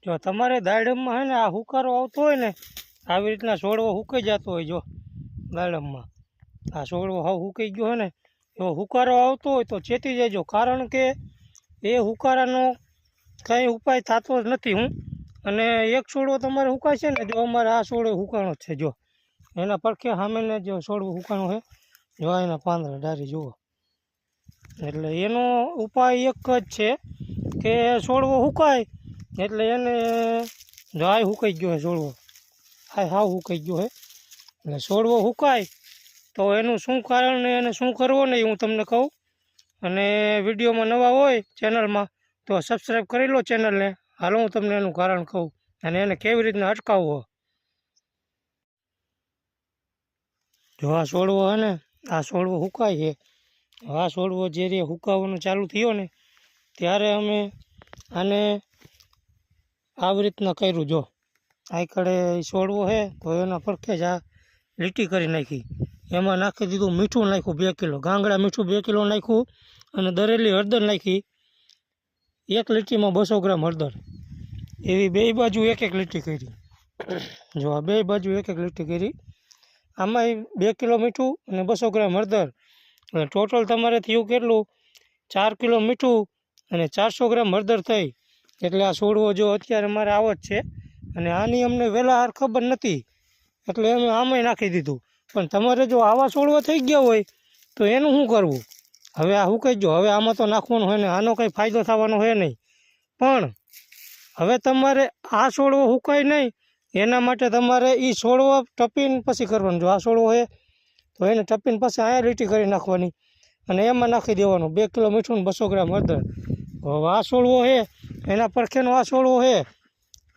જો તમારે દાડમમાં હે ને આ હુકારો આવતો હોય ને આવી રીતના છોડવો હુકાઈ જતો હોય, જો દાડમમાં આ છોડવો હાવ હુકાઈ ગયો હોય ને એવો હુકારો આવતો હોય તો ચેતી જજો, કારણ કે એ હુકારાનો કંઈ ઉપાય થતો જ નથી. અને એક છોડવો તમારે હુકાય છે ને, જો અમારે આ છોડવો હુકાણો છે, જો એના પડખે સામેને જો છોડવો હુકાણો છે, જો એના પાંદડા ડારી જુઓ. એટલે એનો ઉપાય એક જ છે કે છોડવો હુકાય એટલે એને જો આ હુકાઈ ગયો છે છોડવો, આ હાવ હુકાઈ ગયો છે. એટલે છોડવો હુકાય તો એનું શું કારણ ને એને શું કરવું ને હું તમને કહું. અને વિડીયોમાં નવા હોય ચેનલમાં તો સબસ્ક્રાઈબ કરી લો ચેનલને. હાલો હું તમને એનું કારણ કહું અને એને કેવી રીતના અટકાવવો. જો આ છોડવો હે ને આ છોડવો હુકાય છે. આ છોડવો જ્યારે હુકાવાનું ચાલુ થયો ને ત્યારે અમે આને આવી રીતના કર્યું. જો આ કડે છોડવો છે તો એના પડખે જ આ લીટી કરી નાખી, એમાં નાખી દીધું મીઠું નાખ્યું 2 કિલો, ગાંગડા મીઠું 2 કિલો નાખ્યું અને દરેલી હળદર નાખી. એક લીટીમાં 200 ગ્રામ હળદર, એવી બે બાજુ એક લીટી કરી. જો આ બે બાજુ એક લીટી કરી. આમાં 2 કિલો મીઠું અને 200 ગ્રામ હળદર, એટલે ટોટલ તમારે થયું કેટલું 4 કિલો મીઠું અને 400 ગ્રામ હળદર થઈ. એટલે આ છોડવો જો અત્યારે મારે આવો જ છે. અને આની અમને વહેલા ખબર નથી એટલે અમે આમાંય નાખી દીધું. પણ તમારે જો આવા છોડવા થઈ ગયા હોય તો એનું શું કરવું? હવે આ હુકાઈ ગયો, હવે આમાં તો નાખવાનું હોય ને, આનો કંઈ ફાયદો થવાનો હોય નહીં. પણ હવે તમારે આ છોડવો હુકાય નહીં એના માટે તમારે એ છોડવો ટપીને પછી કરવાનું. જો આ છોડવો છે તો એને ટપીને પછી અહીંયા લીટી કરી નાખવાની અને એમાં નાખી દેવાનું 2 કિલો મીઠું ને 200 ગ્રામ હળદર. હવે આ છોડવો છે એના પડખેનો આ છોડવો છે,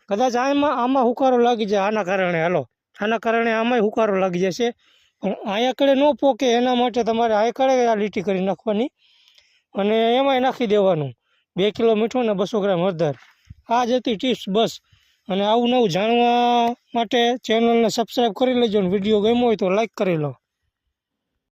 કદાચ આમાં હુકારો લાગી જાય આના કારણે, હાલો આના કારણે આમાંય હુકારો લાગી જશે. પણ અહીંયા કડે ન પોકે એના માટે તમારે આ કડે આ લીટી કરી નાખવાની અને એમાંય નાખી દેવાનું 2 કિલો મીઠું ને 200 ગ્રામ હળદર. આ જ હતી ટિપ્સ બસ. અને આવું નવું જાણવા માટે ચેનલને સબસ્ક્રાઈબ કરી લેજો. વિડીયો ગમ્યો હોય તો લાઈક કરી લો.